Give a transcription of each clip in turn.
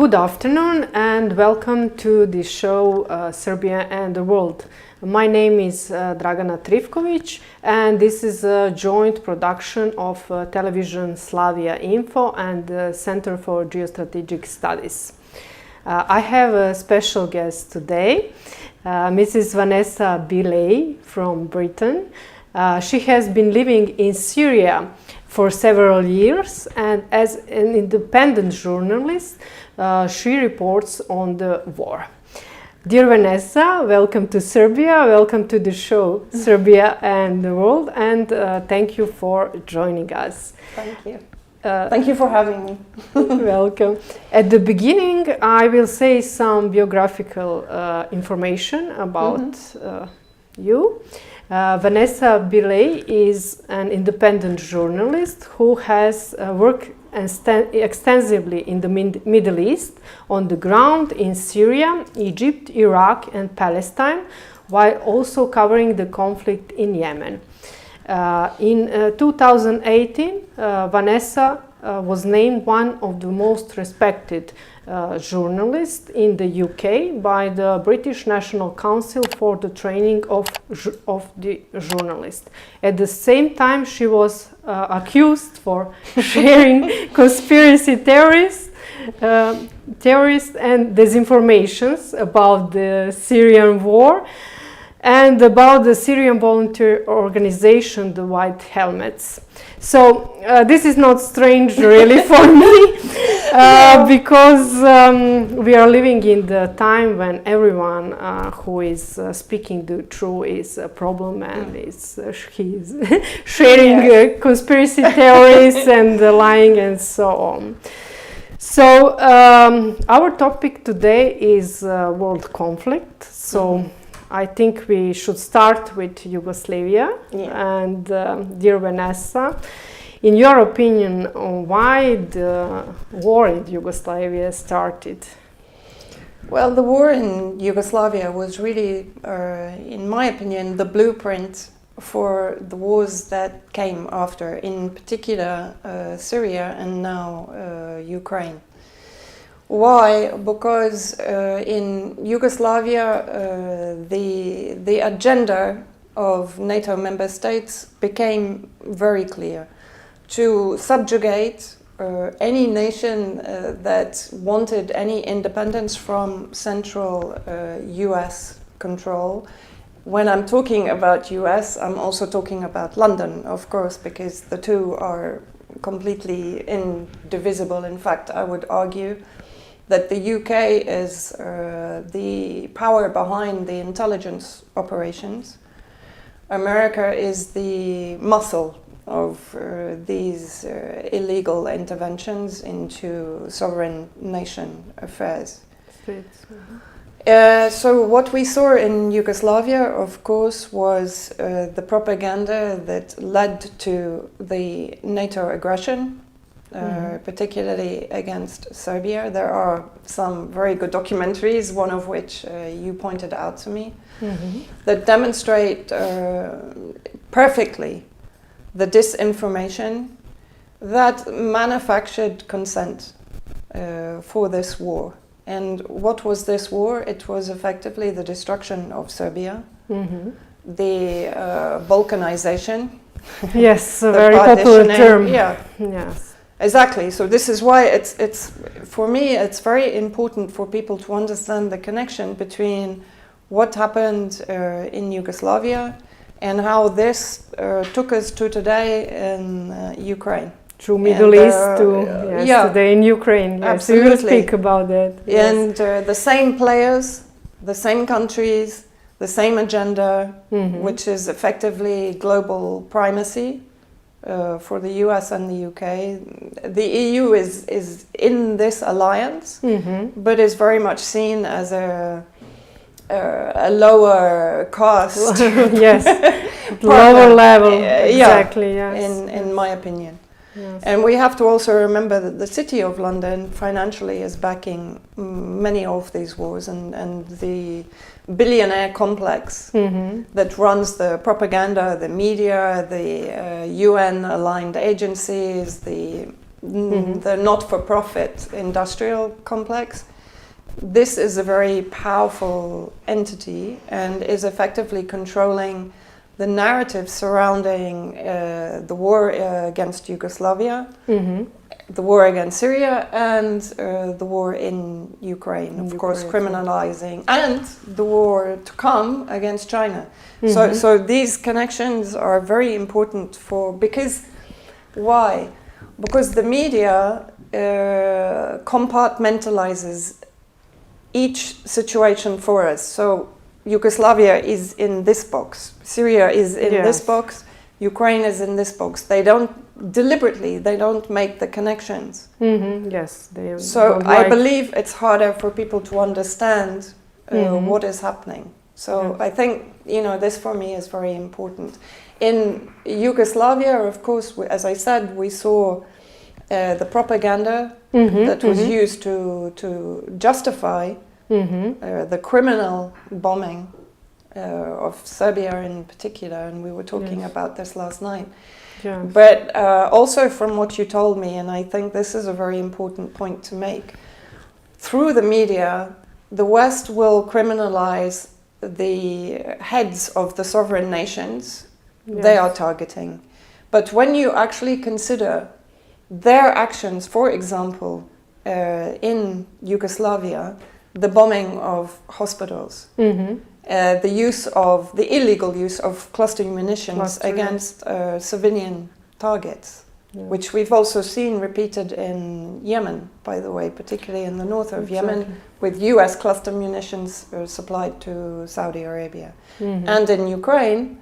Good afternoon and welcome to the show Serbia and the World. My name is Dragana Trifković and this is a joint production of Television Slavia Info and the Center for Geostrategic Studies. I have a special guest today, Mrs. Vanessa Bilei from Britain. She has been living in Syria for several years, and as an independent journalist, she reports on the war. Dear Vanessa, welcome to Serbia, welcome to the show Serbia and the World, and thank you for joining us. Thank you. Thank you for having me. Welcome. At the beginning, I will say some biographical information about you. Vanessa Bilei is an independent journalist who has worked extensively in the Middle East, on the ground in Syria, Egypt, Iraq and Palestine, while also covering the conflict in Yemen. In 2018, Vanessa was named one of the most respected journalists in the UK by the British National Council for the Training of the Journalists. At the same time, she was accused for sharing conspiracy theories and disinformations about the Syrian war and about the Syrian volunteer organization, the White Helmets. So this is not strange really for me, because we are living in the time when everyone who is speaking the truth is a problem and he's sharing conspiracy theories and lying and so on. So our topic today is world conflict. So I think we should start with Yugoslavia. And dear Vanessa, in your opinion, why the war in Yugoslavia started? Well, the war in Yugoslavia was really, in my opinion, the blueprint for the wars that came after, in particular Syria and now Ukraine. Why? Because in Yugoslavia the agenda of NATO member states became very clear: to subjugate any nation that wanted any independence from central US control. When I'm talking about US, I'm also talking about London, of course, because the two are completely indivisible. In fact, I would argue that the UK is the power behind the intelligence operations. America is the muscle of these illegal interventions into sovereign nation affairs. So what we saw in Yugoslavia, of course, was the propaganda that led to the NATO aggression, particularly against Serbia. There are some very good documentaries, one of which you pointed out to me, that demonstrate perfectly the disinformation that manufactured consent for this war. And what was this war? It was effectively the destruction of Serbia, the Balkanization. Yes, a very popular term. Yeah. Yes. Exactly. So this is why it's for me it's very important for people to understand the connection between what happened in Yugoslavia and how this took us to today in Ukraine. Through Middle East to today in Ukraine. Yes, absolutely. We will speak about that. Yes. And the same players, the same countries, the same agenda, which is effectively global primacy. For the US and the UK. The EU is in this alliance, but is very much seen as a lower cost. Yes, lower level, exactly, yes. In my opinion. Yes. And we have to also remember that the City of London financially is backing many of these wars, and the billionaire complex that runs the propaganda, the media, the UN-aligned agencies, the the not-for-profit industrial complex. This is a very powerful entity and is effectively controlling the narrative surrounding the war against Yugoslavia, the war against Syria, and the war in Ukraine, of course, criminalizing, and the war to come against China. So these connections are very important because why? Because the media compartmentalizes each situation for us. So Yugoslavia is in this box, Syria is in this box, Ukraine is in this box. They don't make the connections. Yes. So I believe it's harder for people to understand what is happening. So I think, this for me is very important. In Yugoslavia, of course, as I said, we saw the propaganda that was used to justify the criminal bombing of Serbia in particular, and we were talking about this last night. But also from what you told me, and I think this is a very important point to make, through the media, the West will criminalize the heads of the sovereign nations they are targeting. But when you actually consider their actions, for example, in Yugoslavia, the bombing of hospitals, the illegal use of cluster munitions against civilian targets, which we've also seen repeated in Yemen, by the way, particularly in the north of Yemen, with US cluster munitions supplied to Saudi Arabia. And in Ukraine,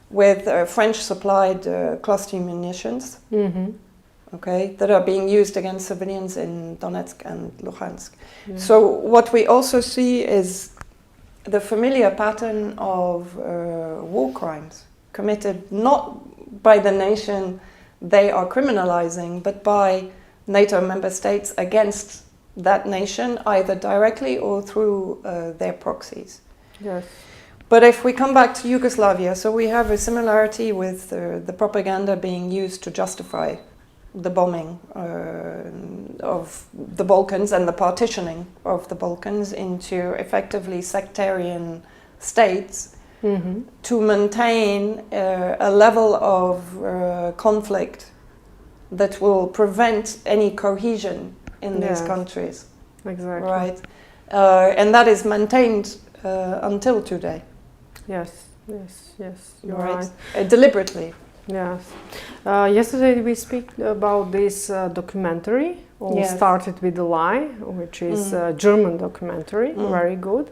with French-supplied cluster munitions, that are being used against civilians in Donetsk and Luhansk. So what we also see is the familiar pattern of war crimes committed not by the nation they are criminalizing, but by NATO member states against that nation, either directly or through their proxies. But if we come back to Yugoslavia, so we have a similarity with the propaganda being used to justify the bombing of the Balkans and the partitioning of the Balkans into effectively sectarian states to maintain a level of conflict that will prevent any cohesion in these countries. Exactly. Right. And that is maintained until today. Yes, you're right. Deliberately. Yes. Yesterday we speak about this documentary, Started with a Lie, which is a German documentary, very good.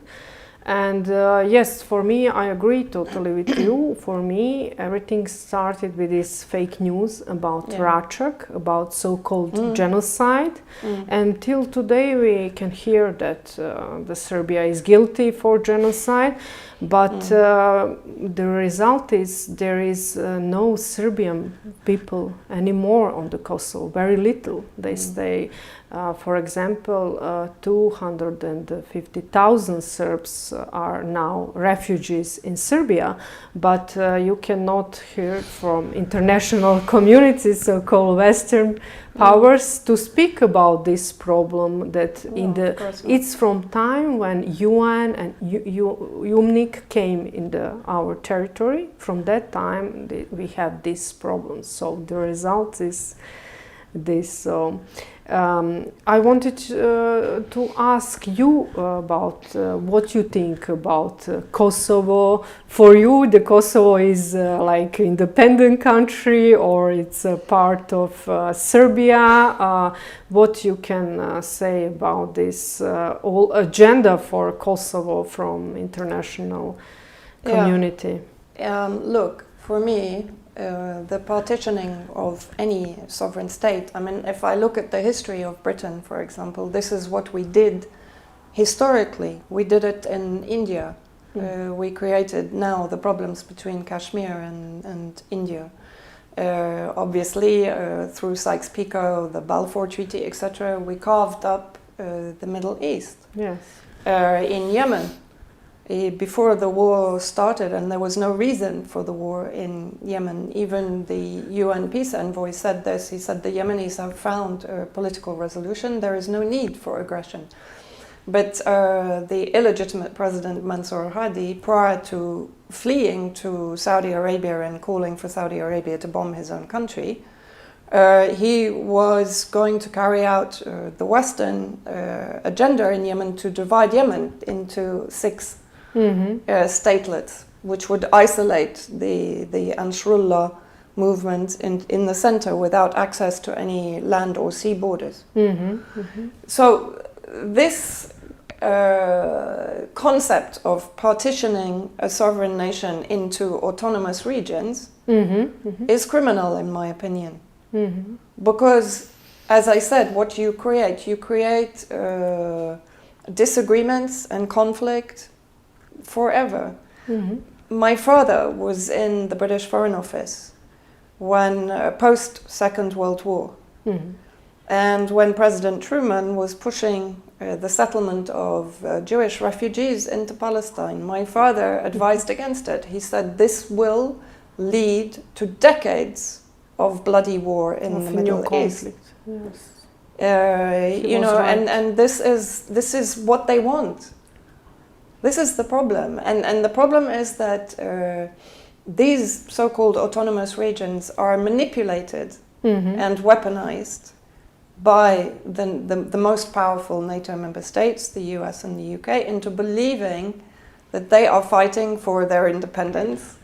And yes, for me, I agree totally with you. For me, everything started with this fake news about Racak, about so-called genocide. And till today, we can hear that the Serbia is guilty for genocide. But the result is there is no Serbian people anymore on the Kosovo, very little. They stay, for example, 250,000 Serbs are now refugees in Serbia, but you cannot hear from international communities, so-called Western powers, to speak about this problem that it's from time when UN and UNIC came in our territory. From that time we have these problems. So the result is this. I wanted to ask you about what you think about Kosovo. For you, the Kosovo is like independent country, or it's a part of Serbia. What you can say about this whole agenda for Kosovo from international community? Look, for me, the partitioning of any sovereign state. I mean, if I look at the history of Britain, for example, this is what we did historically. We did it in India. We created now the problems between Kashmir and India. Obviously, through Sykes-Picot, the Balfour Treaty, etc., we carved up the Middle East. Yes. In Yemen, before the war started, and there was no reason for the war in Yemen. Even the UN peace envoy said this. He said the Yemenis have found a political resolution. There is no need for aggression. But the illegitimate president Mansour Hadi, prior to fleeing to Saudi Arabia and calling for Saudi Arabia to bomb his own country, he was going to carry out the Western agenda in Yemen to divide Yemen into 6 statelets, which would isolate the Ansarullah movement in the center without access to any land or sea borders. So this concept of partitioning a sovereign nation into autonomous regions is criminal, in my opinion. Because, as I said, what you create disagreements and conflict forever. My father was in the British Foreign Office when post Second World War, and when President Truman was pushing the settlement of Jewish refugees into Palestine, my father advised against it. He said this will lead to decades of bloody war in the Middle East. Yes. You know, right. and this is what they want. This is the problem, and the problem is that these so-called autonomous regions are manipulated and weaponized by the most powerful NATO member states, the US and the UK, into believing that they are fighting for their independence,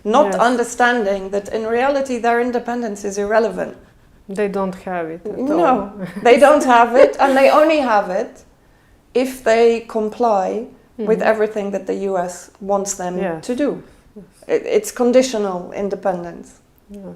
not understanding that in reality their independence is irrelevant. They don't have it at all. No, they don't have it, and they only have it if they comply with everything that the US wants them to do. It's conditional independence. Yes.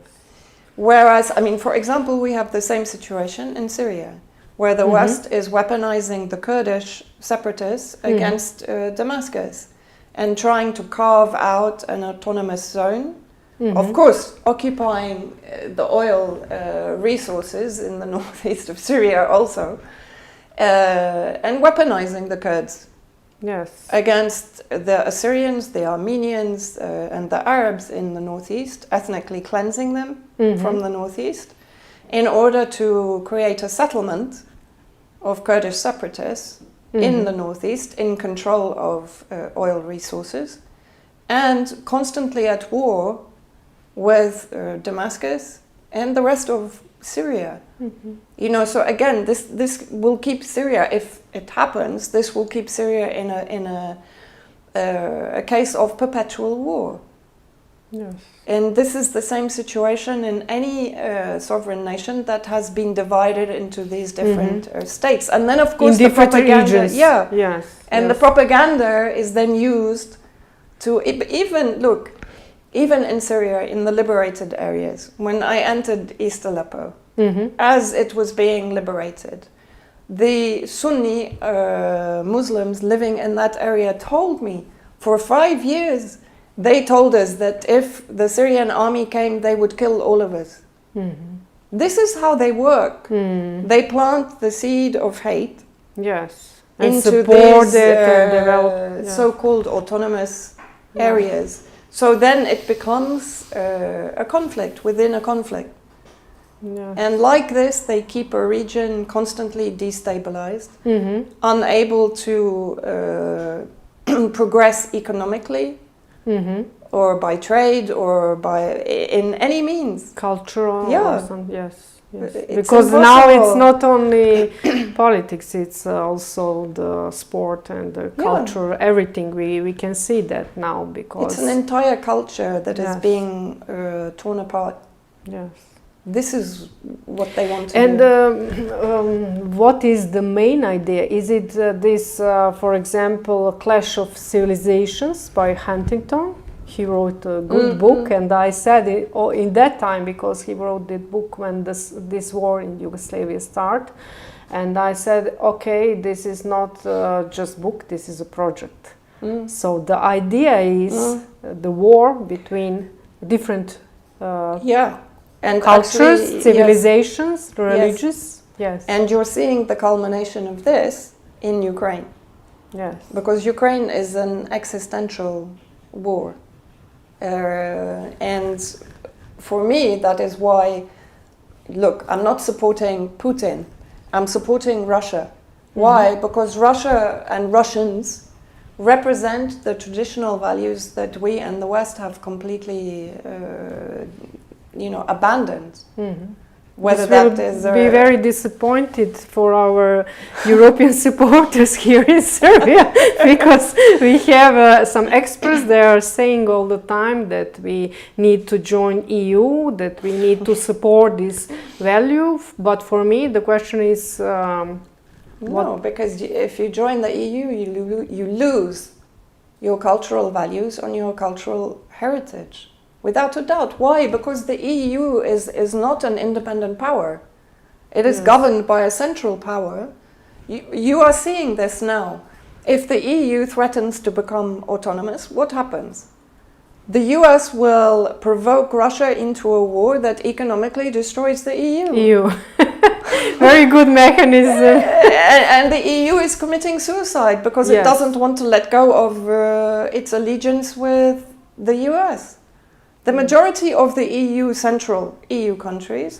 Whereas, I mean, for example, we have the same situation in Syria, where the West is weaponizing the Kurdish separatists against Damascus and trying to carve out an autonomous zone, of course, occupying the oil resources in the northeast of Syria also, and weaponizing the Kurds. Yes. Against the Assyrians, the Armenians, and the Arabs in the northeast, ethnically cleansing them from the northeast, in order to create a settlement of Kurdish separatists in the northeast, in control of oil resources, and constantly at war with Damascus and the rest of Syria. You know, so again, this will keep Syria, if it happens, this will keep Syria in a case of perpetual war. Yes. And this is the same situation in any sovereign nation that has been divided into these different states. And then, of course, the propaganda. Regions. Yeah. Yes. And the propaganda is then used to even in Syria, in the liberated areas, when I entered East Aleppo, as it was being liberated, the Sunni Muslims living in that area told me, for 5 years, they told us that if the Syrian army came, they would kill all of us. This is how they work. They plant the seed of hate into these so-called autonomous areas. So then it becomes a conflict within a conflict. And like this, they keep a region constantly destabilized, unable to progress economically, or by trade, or in any means. Cultural. Yeah. Yes. Because now it's not only politics, it's also the sport and the culture, everything. We can see that now, because it's an entire culture that is being torn apart. Yes. This is what they want to do. And what is the main idea? Is it this, for example, Clash of Civilizations by Huntington? He wrote a good book, and I said it in that time, because he wrote that book when this war in Yugoslavia started, and I said, okay, this is not just book, this is a project. So the idea is the war between different and cultures, actually, civilizations, religious. Yes. And you're seeing the culmination of this in Ukraine. Yes. Because Ukraine is an existential war. And for me, that is why, look, I'm not supporting Putin. I'm supporting Russia. Why? Because Russia and Russians represent the traditional values that we and the West have completely, abandoned. Whether this that is will be very disappointed for our European supporters here in Serbia, because we have some experts that are saying all the time that we need to join EU, that we need to support this value. But for me, the question is, no, because if you join the EU, you lose your cultural values and your cultural heritage. Without a doubt. Why? Because the EU is not an independent power. It is governed by a central power. You are seeing this now. If the EU threatens to become autonomous, what happens? The US will provoke Russia into a war that economically destroys the EU. Very good mechanism. And the EU is committing suicide because it doesn't want to let go of its allegiance with the US. The majority of the central EU countries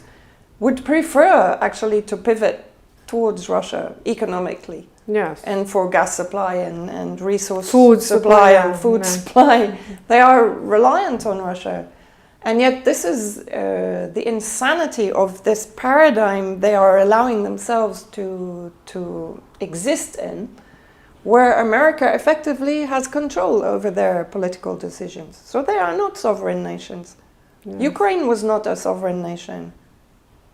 would prefer actually to pivot towards Russia economically. Yes. And for gas supply and resource food supply and food supply. They are reliant on Russia. And yet this is the insanity of this paradigm they are allowing themselves to exist in, where America effectively has control over their political decisions. So they are not sovereign nations. Yes. Ukraine was not a sovereign nation.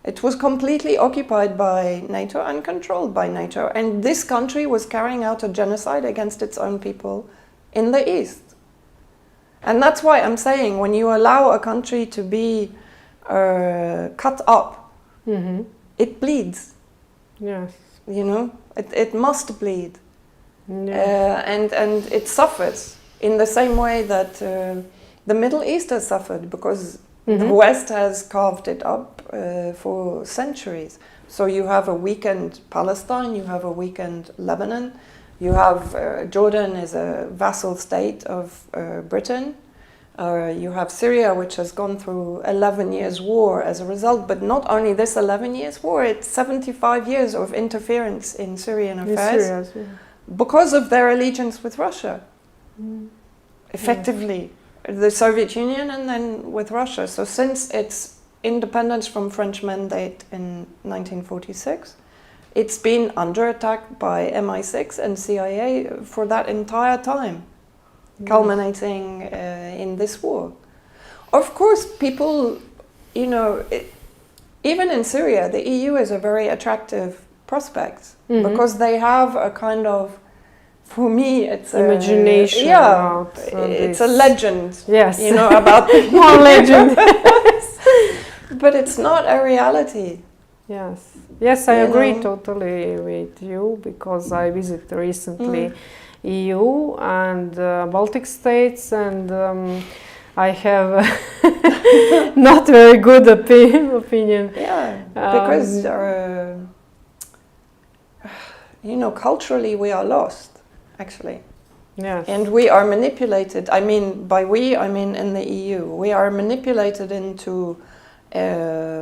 It was completely occupied by NATO and controlled by NATO. And this country was carrying out a genocide against its own people in the East. And that's why I'm saying, when you allow a country to be cut up, it bleeds. Yes. It must bleed. And it suffers in the same way that the Middle East has suffered, because the West has carved it up for centuries. So you have a weakened Palestine, you have a weakened Lebanon, you have Jordan is a vassal state of Britain. You have Syria, which has gone through 11 years war as a result, but not only this 11 years war, it's 75 years of interference in Syrian affairs. Because of their allegiance with Russia, effectively, the Soviet Union and then with Russia. So since its independence from French mandate in 1946, it's been under attack by MI6 and CIA for that entire time, culminating in this war. Of course, people, even in Syria, the EU is a very attractive prospect, because they have a kind of, for me, it's imagination. It's a legend. Yes, about more legend. But it's not a reality. Yes, I agree totally with you, because I visited recently EU and Baltic states, and I have not very good opinion. Because culturally we are lost, actually. Yes. And we are manipulated. I mean, by we, I mean in the EU. We are manipulated into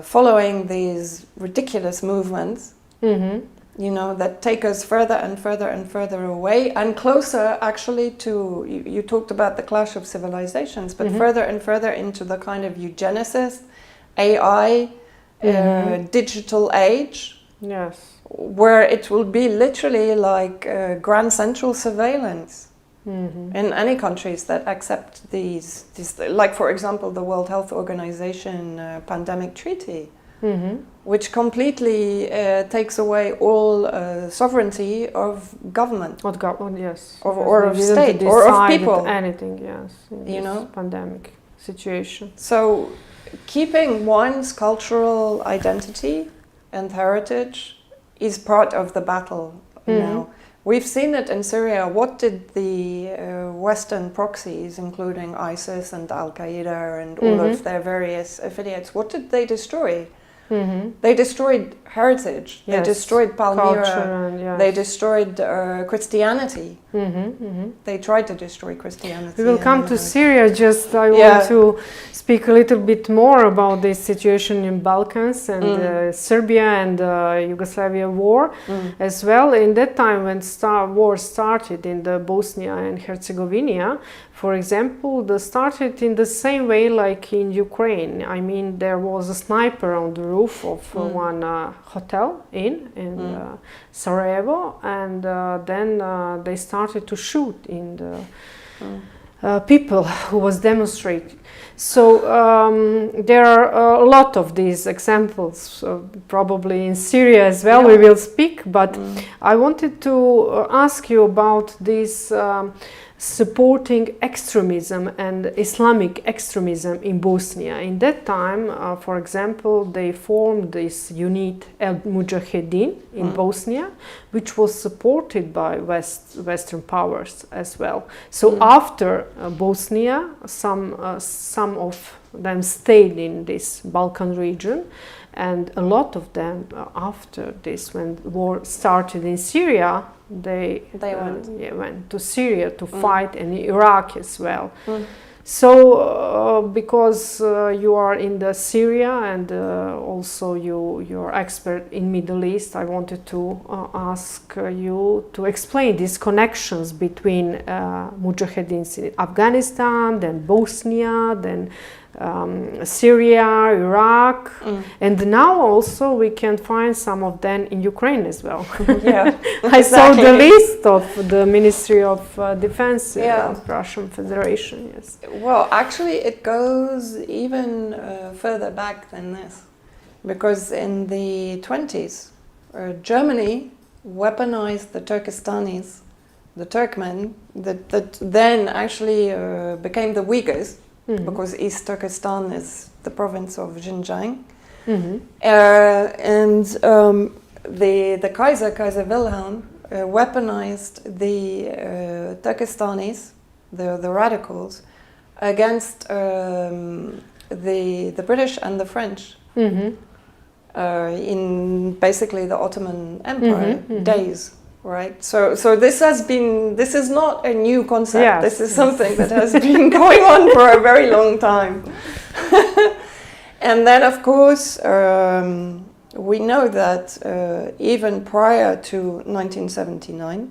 following these ridiculous movements, that take us further and further and further away, and closer actually to, you talked about the clash of civilizations, but further and further into the kind of eugenicist, AI, digital age. Yes. Where it will be literally like grand central surveillance in any countries that accept these, like for example the World Health Organization pandemic treaty, which completely takes away all sovereignty of government. Of government, yes. Or of state, or of people. Anything, yes. In this pandemic situation. So keeping one's cultural identity and heritage is part of the battle now. We've seen it in Syria. What did the Western proxies, including ISIS and Al-Qaeda and all of their various affiliates, what did they destroy? They destroyed heritage. Yes. They destroyed Palmyra. Culture, they destroyed Christianity. They tried to destroy Christianity. We will come to Syria. Just I want to speak a little bit more about this situation in Balkans and Serbia and Yugoslavia war as well. In that time when war started in the Bosnia and Herzegovina, for example, they started in the same way like in Ukraine. I mean, there was a sniper on the roof of one hotel in Sarajevo, and then they started to shoot in the people who was demonstrating. So there are a lot of these examples, probably in Syria as well. We will speak, but I wanted to ask you about this supporting extremism and Islamic extremism in Bosnia. In that time, for example, they formed this unit El Mujahedin in Bosnia, which was supported by Western powers as well. So after Bosnia, some of them stayed in this Balkan region, and a lot of them after this, when war started in Syria, they went to Syria to fight, and Iraq as well. So because you are in the Syria and also you're expert in Middle East, I wanted to ask you to explain these connections between Mujahedins in Afghanistan, then Bosnia, then Syria, Iraq, and now also we can find some of them in Ukraine as well. I saw the list of the Ministry of Defense of Russian Federation. Yes. Well, actually, it goes even further back than this, because in the 20s, Germany weaponized the Turkestanis, the Turkmen, that then actually became the Uyghurs. Because East Turkestan is the province of Xinjiang. And the Kaiser Wilhelm, weaponized the Turkestanis, the radicals, against the British and the French in basically the Ottoman Empire days. Right, so this is not a new concept. This is something that has been going on for a very long time. And then, of course, we know that even prior to 1979,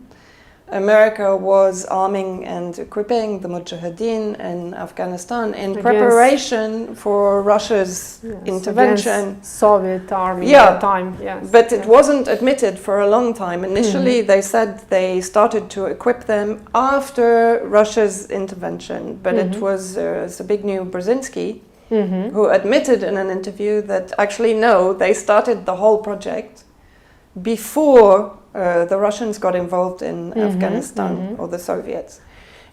America was arming and equipping the Mujahideen in Afghanistan in preparation for Russia's intervention. Soviet army at the time, But it wasn't admitted for a long time. Initially, they said they started to equip them after Russia's intervention, but it was Zbigniew Brzezinski who admitted in an interview that actually no, they started the whole project before the Russians got involved in Afghanistan, or the Soviets.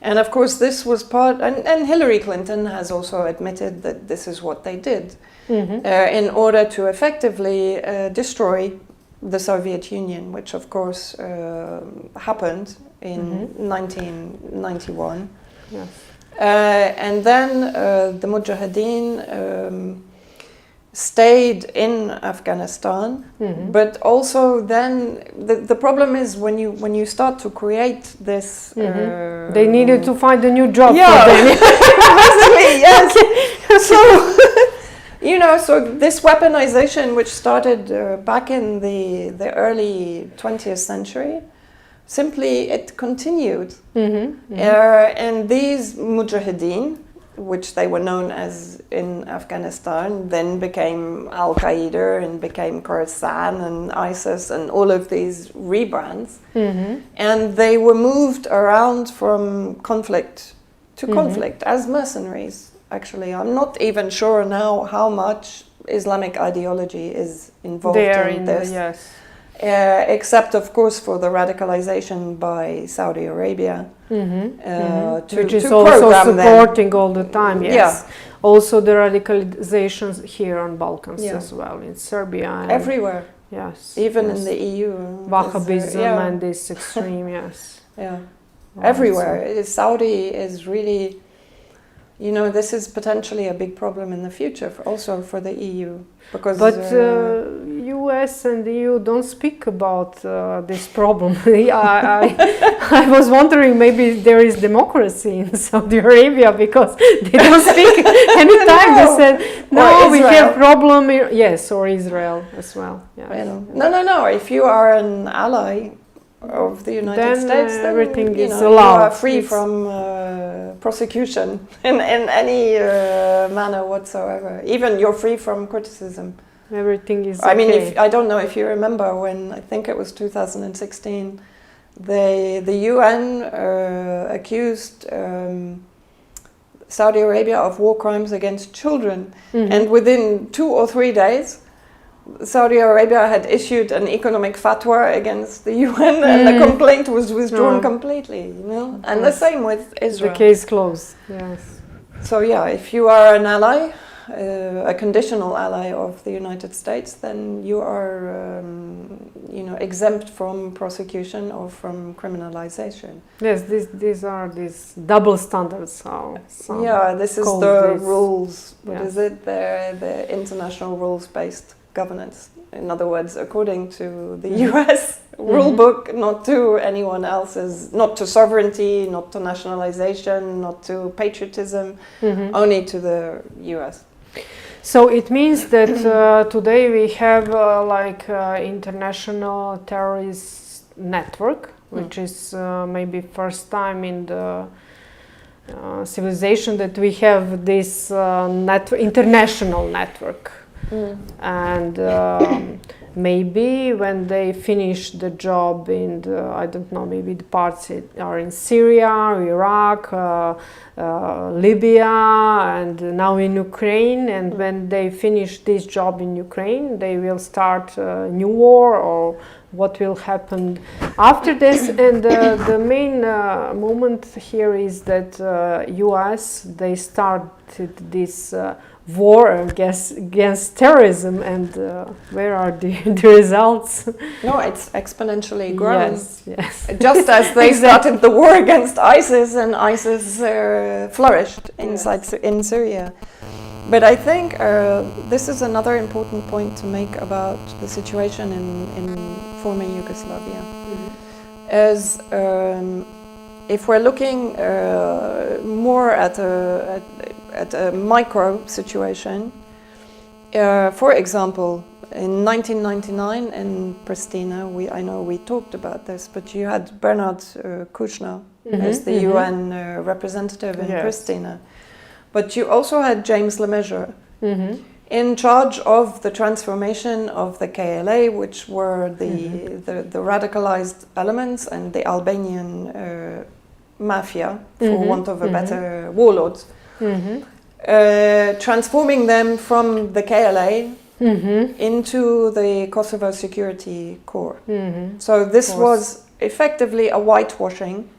And of course this was part, and Hillary Clinton has also admitted that this is what they did in order to effectively destroy the Soviet Union, which of course happened in 1991. Yes. And then the Mujahideen stayed in Afghanistan, but also then the problem is when you start to create this, they needed to find a new job for them. Basically, yes. So so this weaponization, which started back in the early 20th century, simply it continued, and these Mujahideen, which they were known as in Afghanistan, then became Al-Qaeda and became Khorasan and ISIS and all of these rebrands. And they were moved around from conflict to conflict as mercenaries, actually. I'm not even sure now how much Islamic ideology is involved in this. Except, of course, for the radicalization by Saudi Arabia, which is also supporting all the time. Also the radicalizations here on Balkans as well, in Serbia, and everywhere. Even in the EU, Wahhabism and this extreme. Everywhere. Saudi is really, this is potentially a big problem in the future, also for the EU, because. But you US and the EU don't speak about this problem. I was wondering maybe there is democracy in Saudi Arabia because they don't speak anytime. They said, no, we have problem. Yes, or Israel as well. Yeah. Well, no. If you are an ally of the United States, then everything is allowed. You are free from prosecution in any manner whatsoever. Even you're free from criticism. Everything is I mean, I don't know if you remember when, I think it was 2016, the UN accused Saudi Arabia of war crimes against children. And within 2 or 3 days, Saudi Arabia had issued an economic fatwa against the UN, and the complaint was withdrawn completely, you know. And the same with Israel. The case closed. Yes. So yeah, if you are an ally, a conditional ally of the United States, then you are, exempt from prosecution or from criminalization. Yes, these are these double standards. This is the rules. What is it? The international rules-based governance. In other words, according to the US rule book, not to anyone else's, not to sovereignty, not to nationalization, not to patriotism, only to the US. So it means that today we have international terrorist network, which is maybe first time in the civilization that we have this international network. And maybe when they finish the job in I don't know, maybe the parts are in Syria, Iraq, Libya, and now in Ukraine, and when they finish this job in Ukraine, they will start a new war, or what will happen after this. And the main moment here is that US, they started this war against terrorism, and where are the results? No, it's exponentially grown. Yes. Just as they started the war against ISIS, and ISIS flourished in Syria. But I think this is another important point to make about the situation in former Yugoslavia. As if we're looking more at a micro situation, for example, in 1999 in Pristina, I know we talked about this, but you had Bernard Kouchner as the UN representative in Pristina. But you also had James Lemessurier in charge of the transformation of the KLA, which were the radicalized elements and the Albanian mafia, for want of a better warlords. Transforming them from the KLA into the Kosovo Security Corps. So this was effectively a whitewashing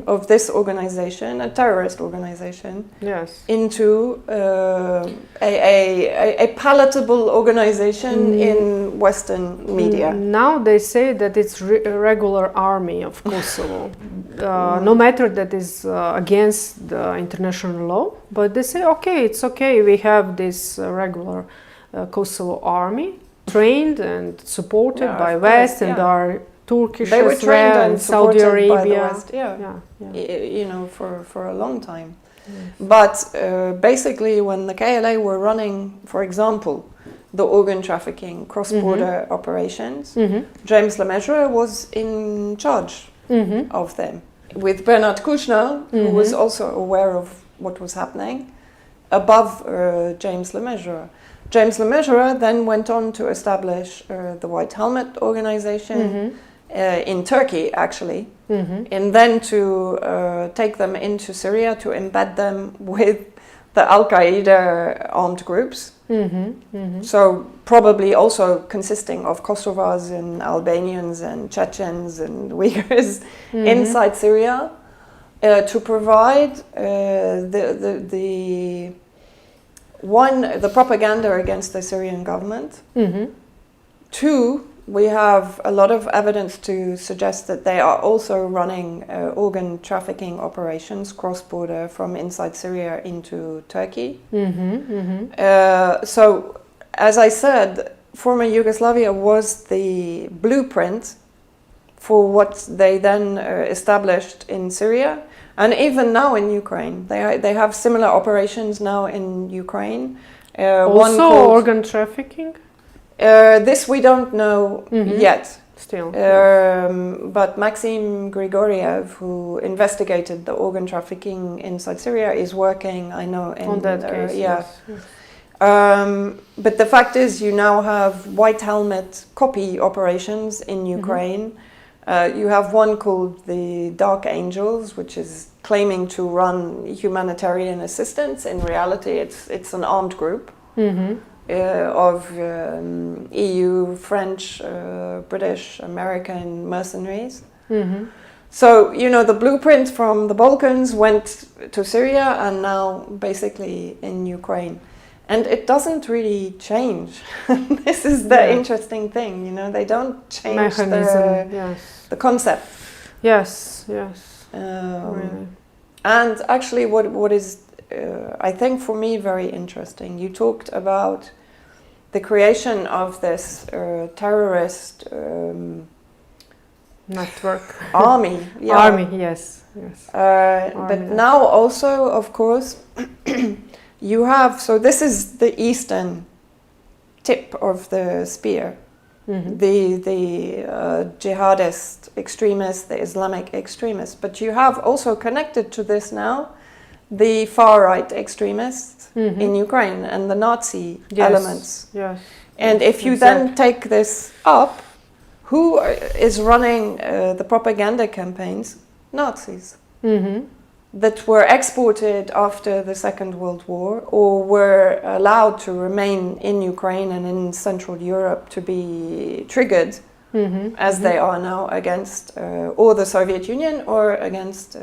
of this organization, a terrorist organization, into a palatable organization in Western media. Now they say that it's a regular army of Kosovo, no matter that is against the international law, but they say, okay, it's okay, we have this regular Kosovo army, trained and supported by West and our Turkish they were as trained well, and Saudi Arabia. By the West, you know, for a long time. But basically, when the KLA were running, for example, the organ trafficking cross-border operations, James Lemessurier was in charge of them, with Bernard Kouchner, who was also aware of what was happening, above James Lemessurier. James Lemessurier then went on to establish the White Helmet organization in Turkey, actually, and then to take them into Syria to embed them with the Al-Qaeda armed groups. So probably also consisting of Kosovars and Albanians and Chechens and Uyghurs inside Syria to provide the propaganda against the Syrian government. Two, we have a lot of evidence to suggest that they are also running organ trafficking operations cross-border from inside Syria into Turkey. So, as I said, former Yugoslavia was the blueprint for what they then established in Syria, and even now in Ukraine. They have similar operations now in Ukraine. Also organ trafficking? This we don't know yet. Still. But Maxim Grigoriev, who investigated the organ trafficking inside Syria, is working, I know, on that case. Yeah. Yes. But the fact is, you now have white helmet copy operations in Ukraine. You have one called the Dark Angels, which is claiming to run humanitarian assistance. In reality, it's an armed group of EU, French, British, American mercenaries. So, you know, the blueprint from the Balkans went to Syria and now basically in Ukraine. And it doesn't really change. This is the interesting thing, you know, they don't change the concept. Yes, yes. Really. And actually what is, I think for me, very interesting, you talked about the creation of this terrorist network. Army. Yeah. Army, yes. Yes. But now also, of course, you have, so this is the eastern tip of the spear, the jihadist extremists, the Islamic extremists. But you have also connected to this now the far-right extremists in Ukraine and the Nazi elements. Yes. And if you then take this up, who is running the propaganda campaigns? Nazis. That were exported after the Second World War or were allowed to remain in Ukraine and in Central Europe to be triggered as they are now against or the Soviet Union or against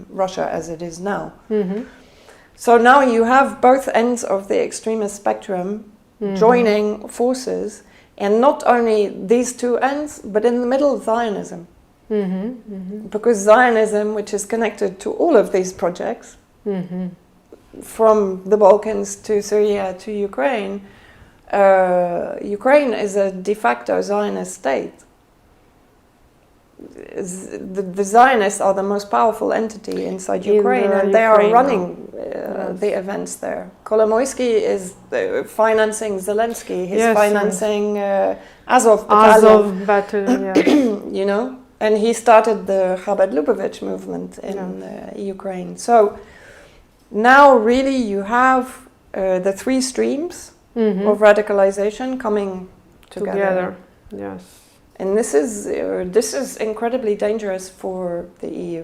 Russia as it is now. So now you have both ends of the extremist spectrum joining forces, and not only these two ends, but in the middle, Zionism. Because Zionism, which is connected to all of these projects, from the Balkans to Syria to Ukraine, Ukraine is a de facto Zionist state. The Zionists are the most powerful entity inside Ukraine, and they are running the events there. Kolomoisky is financing Zelensky. He's financing Azov battalion. You know. And he started the Chabad Lubavitch movement in Ukraine. So now really you have the three streams of radicalization coming together. Yes. And this is incredibly dangerous for the EU.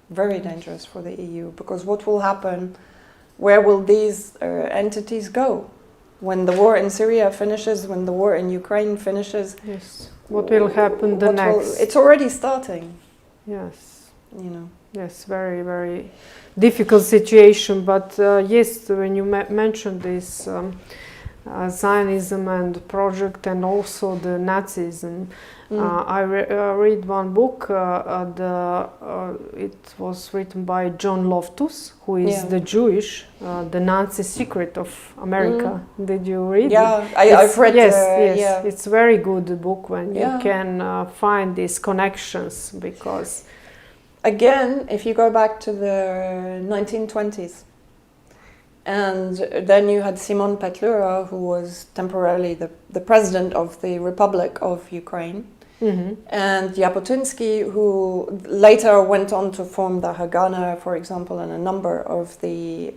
Very dangerous for the EU, because what will happen, where will these entities go? When the war in Syria finishes, when the war in Ukraine finishes, what will happen next? It's already starting. Yes. You know. Yes, very, very difficult situation. But yes, when you mentioned this Zionism and project and also the Nazism, I read one book. It was written by John Loftus, who is the Jewish, the Nazi Secret of America. Did you read it? Yeah, I've read. Yes, it's a very good book when you can find these connections, because again, if you go back to the 1920s, and then you had Simon Petlura, who was temporarily the president of the Republic of Ukraine, and Jabotinsky, who later went on to form the Hagana, for example, and a number of the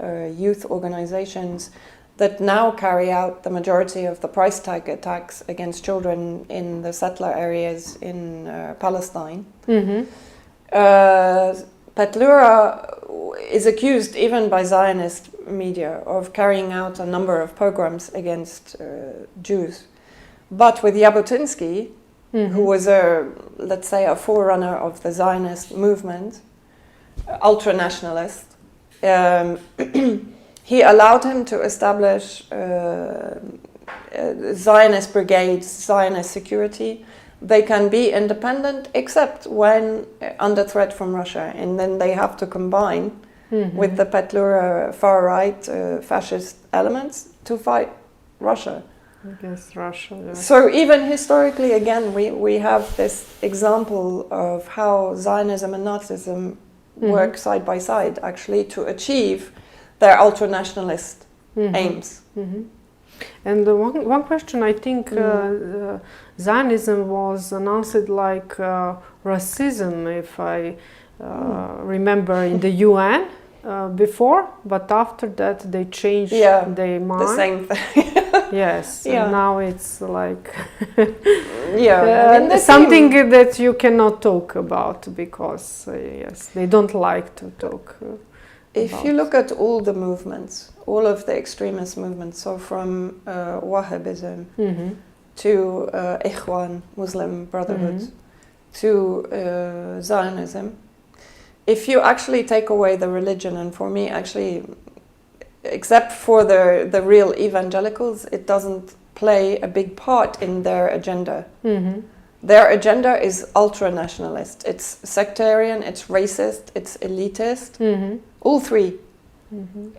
youth organizations that now carry out the majority of the price tag attacks against children in the settler areas in Palestine. Petlura is accused, even by Zionist media, of carrying out a number of pogroms against Jews. But with Jabotinsky, who was let's say, a forerunner of the Zionist movement, ultra-nationalist, he allowed him to establish Zionist brigades, Zionist security. They can be independent except when under threat from Russia, and then they have to combine with the Petlura far-right fascist elements to fight Russia. against Russia. Yes. So even historically, again, we have this example of how Zionism and Nazism work side by side, actually, to achieve their ultra-nationalist aims. And one question, I think Zionism was announced like racism, if I remember, in the UN before, but after that they changed their mind. The same thing. Yes, and now it's like something that you cannot talk about because yes, they don't like to talk. If you look at all the movements, all of the extremist movements, so from Wahhabism to Ikhwan, Muslim Brotherhood, to Zionism, if you actually take away the religion, and for me actually, except for the real evangelicals, it doesn't play a big part in their agenda. Their agenda is ultra-nationalist. It's sectarian, it's racist, it's elitist. All three.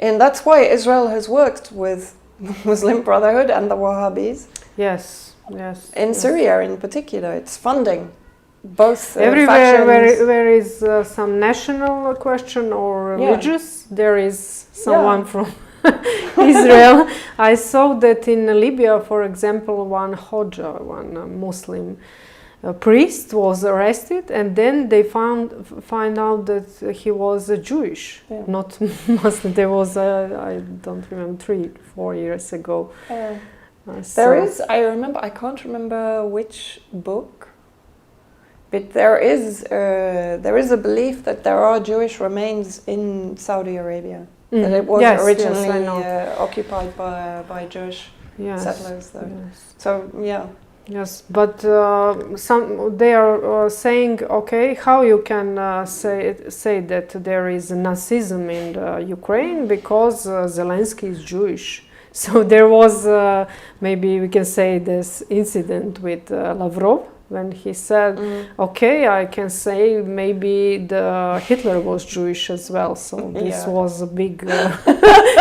And that's why Israel has worked with Muslim Brotherhood and the Wahhabis. Yes. In Syria in particular, it's funding both everywhere where is some national question or religious, there is someone from Israel. I saw that in Libya, for example, one Hoja, one Muslim priest was arrested, and then they find out that he was Jewish, not Muslim. There was I don't remember 3-4 years ago. There is, I can't remember which book, but there is a belief that there are Jewish remains in Saudi Arabia. That it was originally occupied by Jewish settlers there. So Yes, but they are saying, okay, how you can say that there is Nazism in Ukraine because Zelensky is Jewish. So there was maybe we can say this incident with Lavrov when he said, okay, I can say maybe Hitler was Jewish as well. So this was a big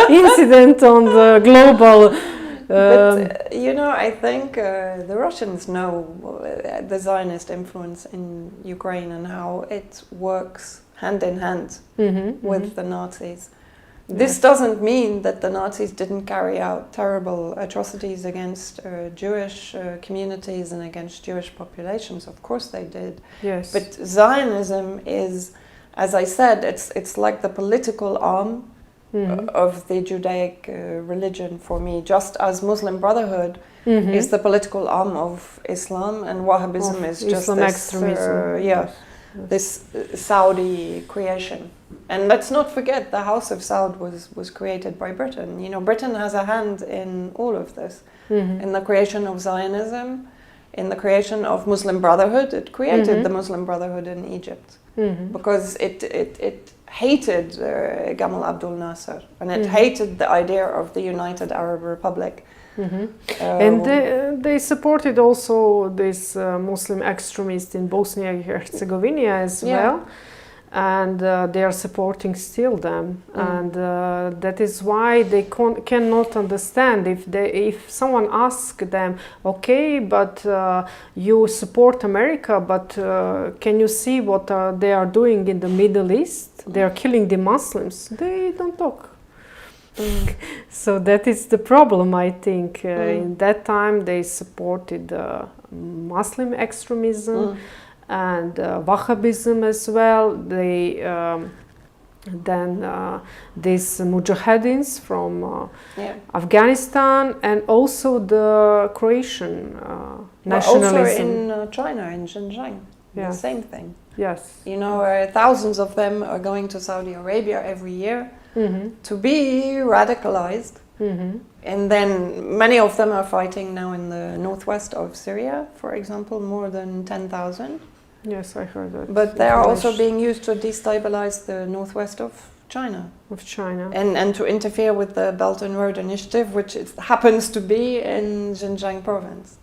incident on the global. But I think the Russians know the Zionist influence in Ukraine and how it works hand in hand with the Nazis. This doesn't mean that the Nazis didn't carry out terrible atrocities against Jewish communities and against Jewish populations. Of course they did. Yes. But Zionism is, as I said, it's like the political arm of the Judaic religion for me, just as Muslim Brotherhood is the political arm of Islam, and Wahhabism is just Islam extremism. This Saudi creation. And let's not forget, the House of Saud was created by Britain. Britain has a hand in all of this, in the creation of Zionism, in the creation of Muslim Brotherhood. It created the Muslim Brotherhood in Egypt because it hated Gamal Abdel Nasser, and it hated the idea of the United Arab Republic. And they supported also this Muslim extremist in Bosnia and Herzegovina as well, and they are supporting still them, and that is why they cannot understand if someone asks them, okay, but you support America, but can you see what they are doing in the Middle East? They are killing the Muslims. They don't talk. So that is the problem, I think. In that time they supported Muslim extremism and Wahhabism as well. They then these mujahideen from Afghanistan, and also the Croatian nationalism. Also in China, in Xinjiang, the same thing. Yes. Thousands of them are going to Saudi Arabia every year to be radicalized. And then many of them are fighting now in the northwest of Syria, for example, more than 10,000. Yes, I heard that. But they are also being used to destabilize the northwest of China. And to interfere with the Belt and Road Initiative, which happens to be in Xinjiang province.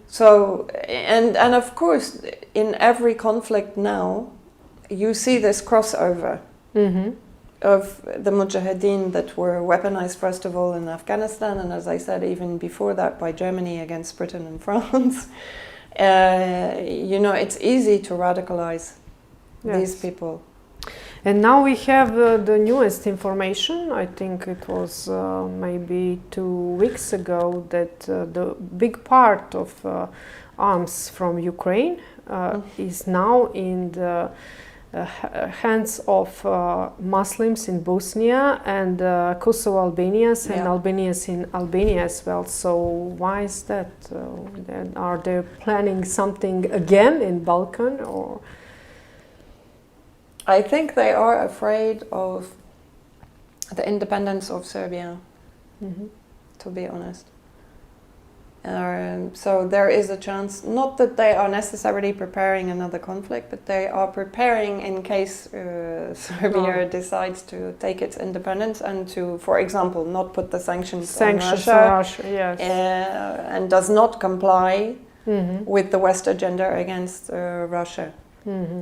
So, and of course, in every conflict now, you see this crossover. of the Mujahideen that were weaponized first of all in Afghanistan, and as I said, even before that by Germany against Britain and France. You know, it's easy to radicalize these people. And now we have the newest information. I think it was maybe 2 weeks ago that the big part of arms from Ukraine is now in the hands of Muslims in Bosnia and Kosovo Albanians and Albanians in Albania as well. So why is that? Are they planning something again in Balkan, or? I think they are afraid of the independence of Serbia, to be honest. So there is a chance, not that they are necessarily preparing another conflict, but they are preparing in case Serbia decides to take its independence and to, for example, not put the sanctions on Russia, yes. And does not comply with the West agenda against Russia.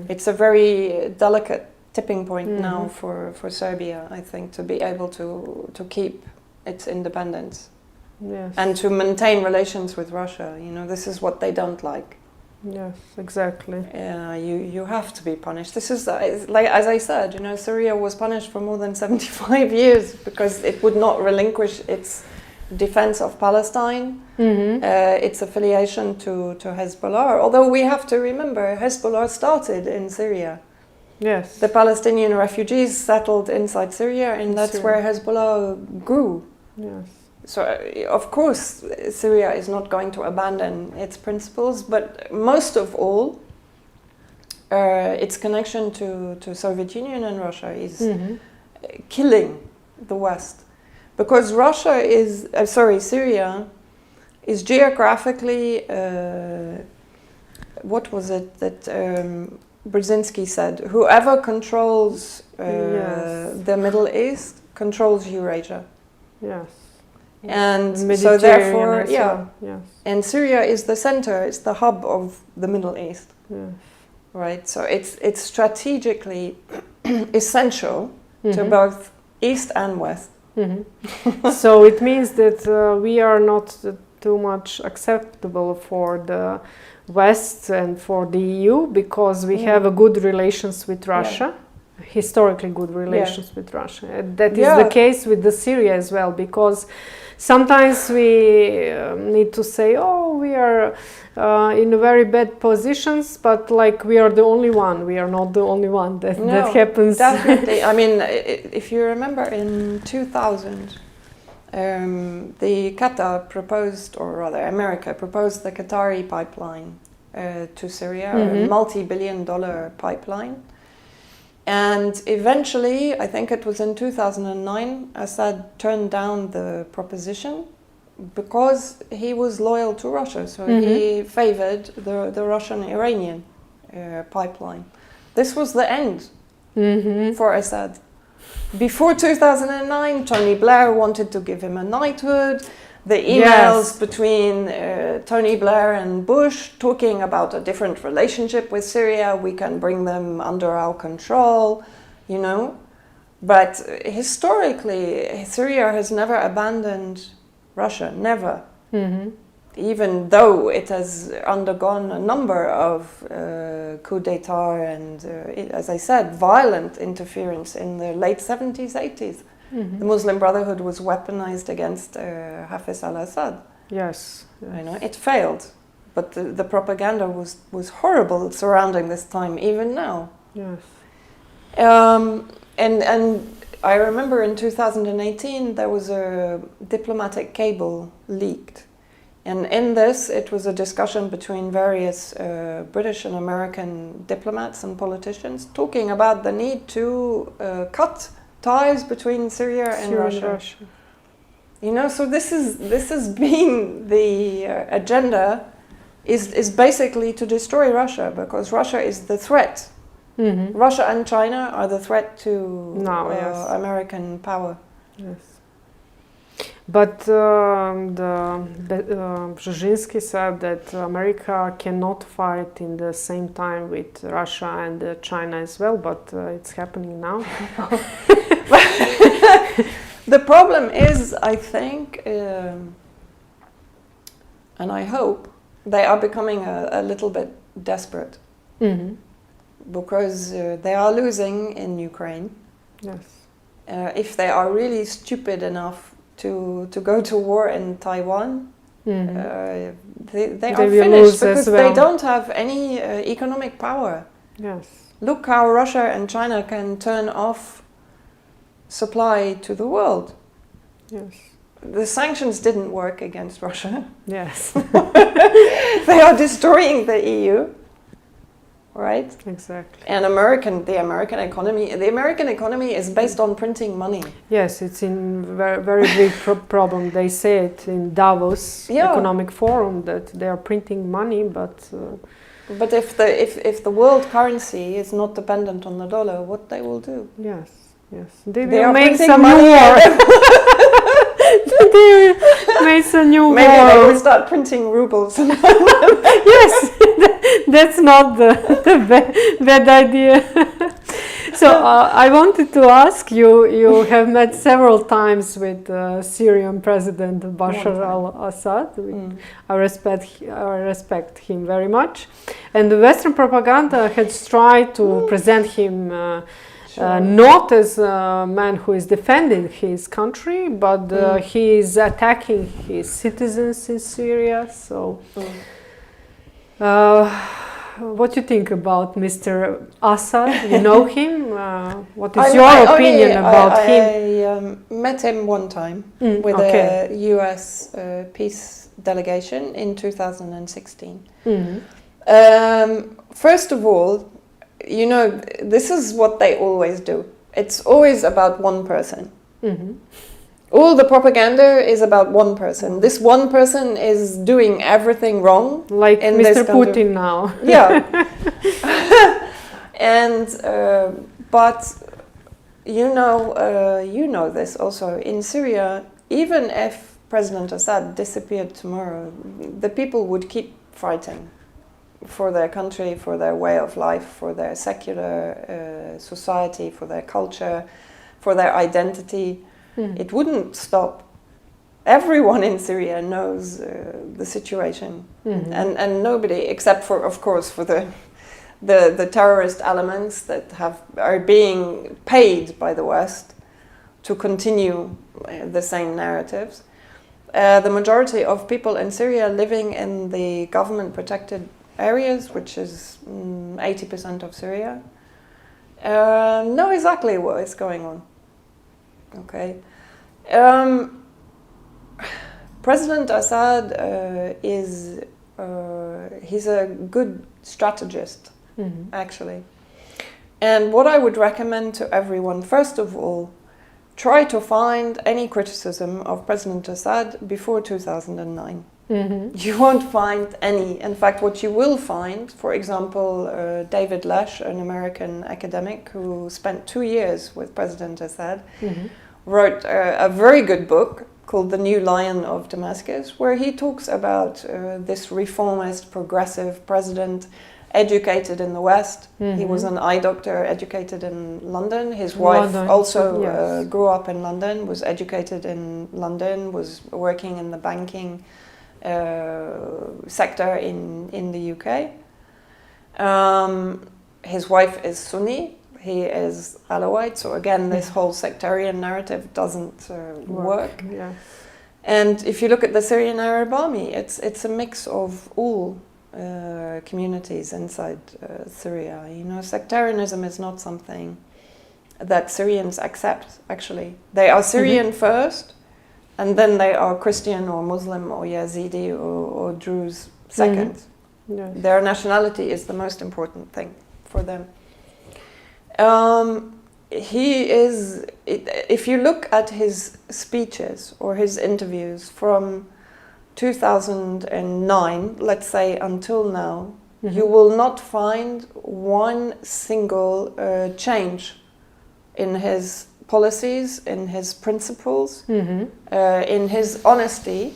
It's a very delicate tipping point now for Serbia, I think, to be able to keep its independence. Yes. And to maintain relations with Russia. You know, this is what they don't like. Yes, exactly. You have to be punished. This is, like, as I said, you know, Syria was punished for more than 75 years because it would not relinquish its defense of Palestine, its affiliation to Hezbollah. Although we have to remember, Hezbollah started in Syria. Yes. The Palestinian refugees settled inside Syria, and that's where Hezbollah grew. Yes. So, of course, Syria is not going to abandon its principles, but most of all, its connection to Soviet Union and Russia is killing the West. Because Syria is geographically, what was it that Brzezinski said? Whoever controls the Middle East controls Eurasia. Yes. And so therefore, and Syria is the center, it's the hub of the Middle East. Yes. Right? So it's strategically essential to both East and West. So it means that we are not too much acceptable for the West and for the EU because we have a good relations with Russia, historically good relations with Russia. That is the case with the Syria as well, because sometimes we need to say, oh, we are in very bad positions, but like we are the only one. We are not the only one that happens. Definitely. I mean, if you remember in 2000, the Qatar proposed, or rather America proposed the Qatari pipeline to Syria, a multi-billion-dollar pipeline. And eventually, I think it was in 2009, Assad turned down the proposition because he was loyal to Russia. So he favored the Russian-Iranian pipeline. This was the end for Assad. Before 2009, Tony Blair wanted to give him a knighthood. The emails between Tony Blair and Bush talking about a different relationship with Syria, we can bring them under our control, you know. But historically, Syria has never abandoned Russia, never. Even though it has undergone a number of coup d'etat and, as I said, violent interference in the late 70s, 80s. The Muslim Brotherhood was weaponized against Hafez al-Assad. Yes. You know, it failed, but the propaganda was horrible surrounding this time, even now. Yes. And I remember in 2018 there was a diplomatic cable leaked, and in this it was a discussion between various British and American diplomats and politicians talking about the need to cut ties between Syria and Russia. You know, so this has been the agenda is basically to destroy Russia, because Russia is the threat. Russia and China are the threat to American power. Yes. But Brzezinski said that America cannot fight in the same time with Russia and China as well, but it's happening now. The problem is, I think, and I hope, they are becoming a little bit desperate. Mm-hmm. Because they are losing in Ukraine. Yes. If they are really stupid enough to go to war in Taiwan, they are finished because they don't have any economic power. Yes. Look how Russia and China can turn off supply to the world. Yes. The sanctions didn't work against Russia. Yes. They are destroying the EU. Right? Exactly. And the American economy is based on printing money. Yes, it's in very big problem. They say it in Davos Economic Forum that they are printing money, but if the world currency is not dependent on the dollar, what they will do? Yes, they will make some new war. They will make some new war. Maybe they will start printing rubles. Yes. That's not the bad idea. So I wanted to ask you, you have met several times with Syrian President Bashar al-Assad. I respect him very much. And the Western propaganda has tried to present him not as a man who is defending his country, but he is attacking his citizens in Syria. So. What do you think about Mr. Assad? You know him? What is your opinion about him? I met him one time with a US peace delegation in 2016. First of all, you know, this is what they always do. It's always about one person. All the propaganda is about one person. This one person is doing everything wrong. Like Mr. Putin now. Yeah. And, but, you know this also. In Syria, even if President Assad disappeared tomorrow, the people would keep fighting for their country, for their way of life, for their secular society, for their culture, for their identity. It wouldn't stop. Everyone in Syria knows the situation, and nobody, except for, of course, for the terrorist elements that are being paid by the West to continue the same narratives. The majority of people in Syria living in the government-protected areas, which is 80% of Syria, know exactly what is going on. Okay. President Assad he's a good strategist, actually. And what I would recommend to everyone, first of all, try to find any criticism of President Assad before 2009. You won't find any. In fact, what you will find, for example, David Lesh, an American academic who spent 2 years with President Assad, wrote a very good book called The New Lion of Damascus, where he talks about this reformist, progressive president, educated in the West. He was an eye doctor, educated in London. His wife also grew up in London, was educated in London, was working in the banking sector in the UK. His wife is Sunni. He is Alawite, so again, this whole sectarian narrative doesn't work. Yeah. And if you look at the Syrian Arab Army, it's a mix of all communities inside Syria. You know, sectarianism is not something that Syrians accept, actually. They are Syrian first, and then they are Christian or Muslim or Yazidi or Druze second. Yes. Their nationality is the most important thing for them. He is, if you look at his speeches or his interviews from 2009, let's say, until now, you will not find one single change in his policies, in his principles, in his honesty,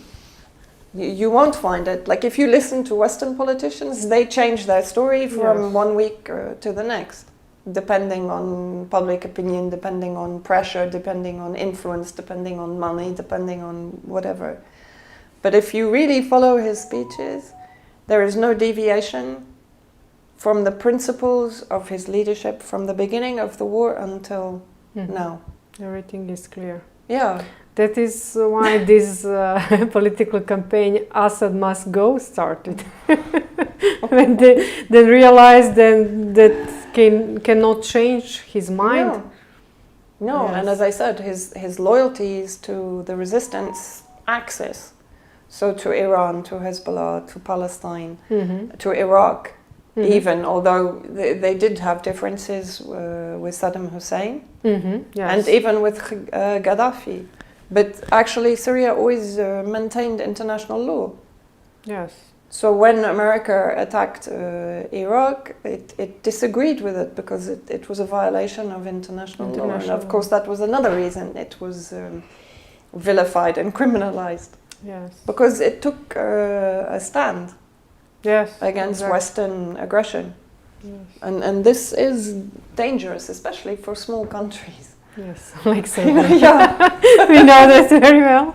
you won't find it. Like if you listen to Western politicians, they change their story from one week to the next, depending on public opinion, depending on pressure, depending on influence, depending on money, depending on whatever. But if you really follow his speeches, there is no deviation from the principles of his leadership from the beginning of the war until now. Everything is clear. Yeah. That is why this political campaign, Assad must go, started. When they realized then that cannot change his mind. No. Yes. And as I said, his loyalties to the resistance axis, so to Iran, to Hezbollah, to Palestine, to Iraq, even, although they did have differences with Saddam Hussein, and even with Gaddafi. But actually Syria always maintained international law. Yes. So when America attacked Iraq, it disagreed with it because it was a violation of international law. And of course that was another reason it was vilified and criminalized. Yes. Because it took a stand against Western aggression. Yes. And this is dangerous, especially for small countries. Yes, like Syria. We know that very well.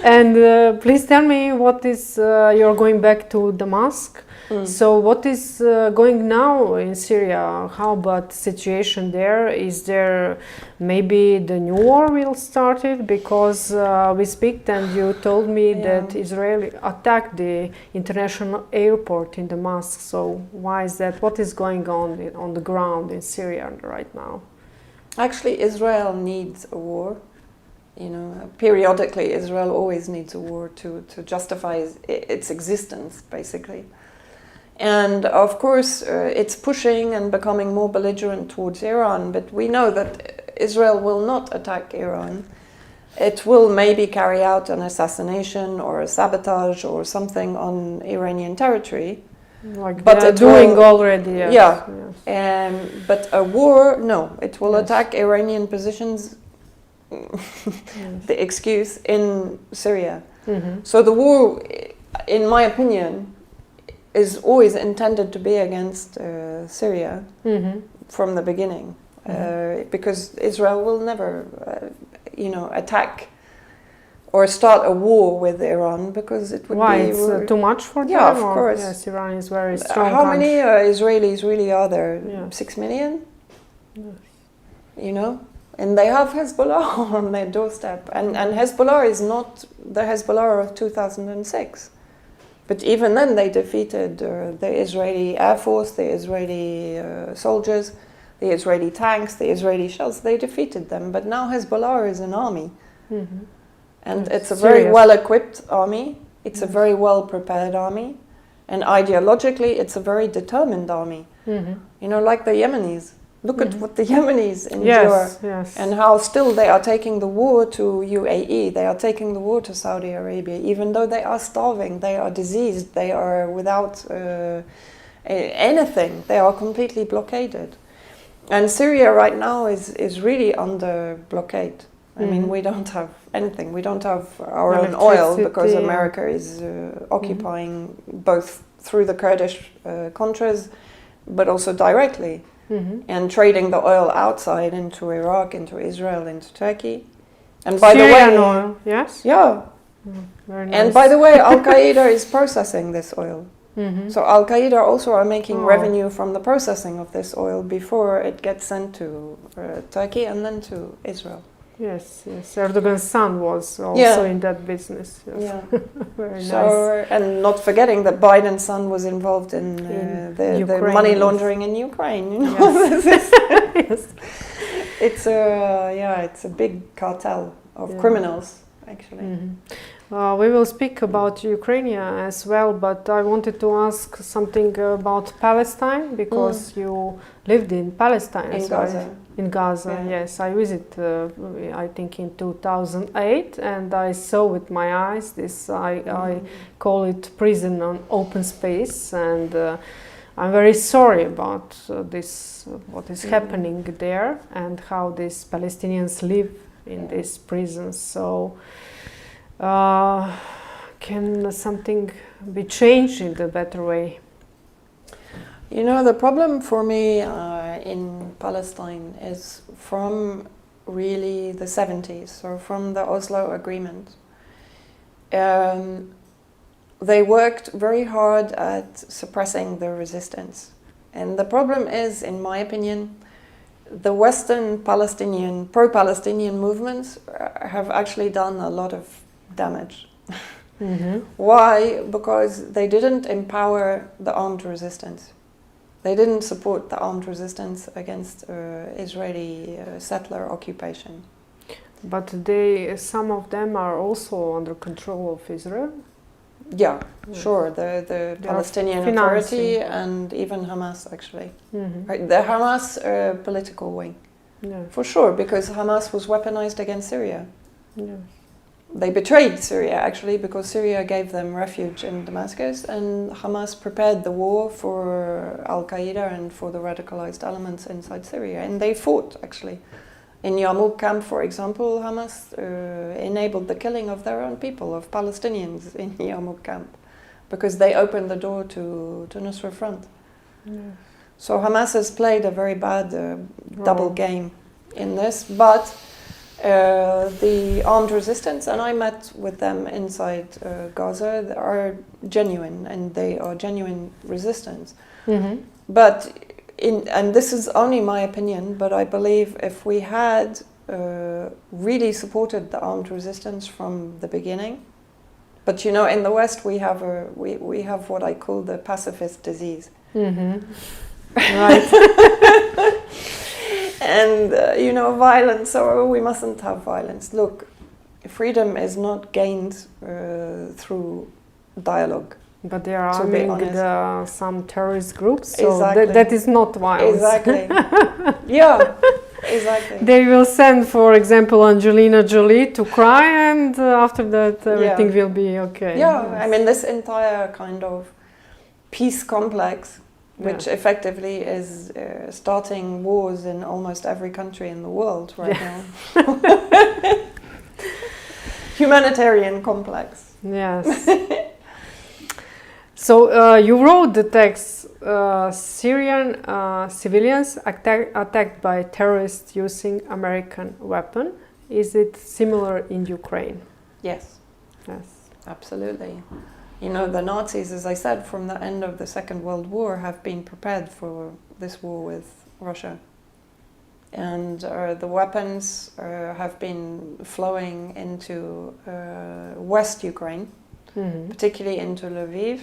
And please tell me what is, you're going back to Damascus. So what is going now in Syria? How about the situation there? Is there maybe the new war will start it? Because we speak and you told me that Israel attacked the international airport in Damascus. So why is that? What is going on the ground in Syria right now? Actually, Israel needs a war. You know, periodically Israel always needs a war to justify its existence, basically. And of course, it's pushing and becoming more belligerent towards Iran, but we know that Israel will not attack Iran. It will maybe carry out an assassination or a sabotage or something on Iranian territory. Like but they're doing already, yes. Yeah. But a war, no, it will attack Iranian positions, the excuse, in Syria. So the war, in my opinion, is always intended to be against Syria from the beginning, because Israel will never, attack or start a war with Iran, because it would Why? be... Why? It's too much for them? Yeah, of course. Yes, Iran is very strong. How many Israelis really are there? 6 million? Yes. You know? And they have Hezbollah on their doorstep. And Hezbollah is not the Hezbollah of 2006. But even then they defeated the Israeli Air Force, the Israeli soldiers, the Israeli tanks, the Israeli shells. They defeated them. But now Hezbollah is an army. And it's a very well-equipped army. It's a very well-prepared army. And ideologically, it's a very determined army. You know, like the Yemenis. Look at what the Yemenis endure. And how still they are taking the war to UAE. They are taking the war to Saudi Arabia. Even though they are starving, they are diseased, they are without anything. They are completely blockaded. And Syria right now is really under blockade. I mean, we don't have anything. We don't have our own oil because America is occupying both through the Kurdish Contras, but also directly, and trading the oil outside into Iraq, into Israel, into Turkey. And by Syrian oil, yes? Yeah. Very nice. And by the way, Al-Qaeda is processing this oil. So Al-Qaeda also are making revenue from the processing of this oil before it gets sent to Turkey and then to Israel. Yes. Erdogan's son was also in that business. Very nice. And not forgetting that Biden's son was involved in the money laundering in Ukraine. You know? It's a big cartel of criminals, actually. We will speak about Ukraine as well, but I wanted to ask something about Palestine, because you lived in Palestine. In Gaza, yes. I visited, I think, in 2008, and I saw with my eyes this, I call it prison on open space, and I'm very sorry about this, what is happening there, and how these Palestinians live in these prisons. So, can something be changed in the better way? You know, the problem for me in Palestine is from really the 70s, or from the Oslo Agreement. They worked very hard at suppressing the resistance. And the problem is, in my opinion, the Western Palestinian, pro-Palestinian movements have actually done a lot of damage. Why? Because they didn't empower the armed resistance. They didn't support the armed resistance against Israeli settler occupation. But some of them are also under control of Israel? Yeah, sure. The Palestinian Authority and even Hamas, actually. Right, the Hamas political wing. For sure, because Hamas was weaponized against Syria. They betrayed Syria, actually, because Syria gave them refuge in Damascus, and Hamas prepared the war for Al-Qaeda and for the radicalized elements inside Syria. And they fought, actually. In Yarmouk camp, for example, Hamas enabled the killing of their own people, of Palestinians in Yarmouk camp, because they opened the door to Nusra Front. So Hamas has played a very bad double game in this, but the armed resistance, and I met with them inside Gaza, they are genuine, and they are genuine resistance. But and this is only my opinion, but I believe if we had really supported the armed resistance from the beginning, but you know, in the West we have we have what I call the pacifist disease. Right. And you know, violence, or we mustn't have violence. Look, freedom is not gained through dialogue. But they are arming some terrorist groups, so exactly. that is not violence. Exactly. Yeah, exactly. They will send, for example, Angelina Jolie to cry, and after that everything will be okay. Yeah, yes. I mean, this entire kind of peace complex, which effectively is starting wars in almost every country in the world right now. Humanitarian complex. Yes. So you wrote the text, Syrian civilians attacked by terrorists using American weapon. Is it similar in Ukraine? Yes. Yes. Absolutely. You know, the Nazis, as I said, from the end of the Second World War have been prepared for this war with Russia. And the weapons have been flowing into West Ukraine, particularly into Lviv.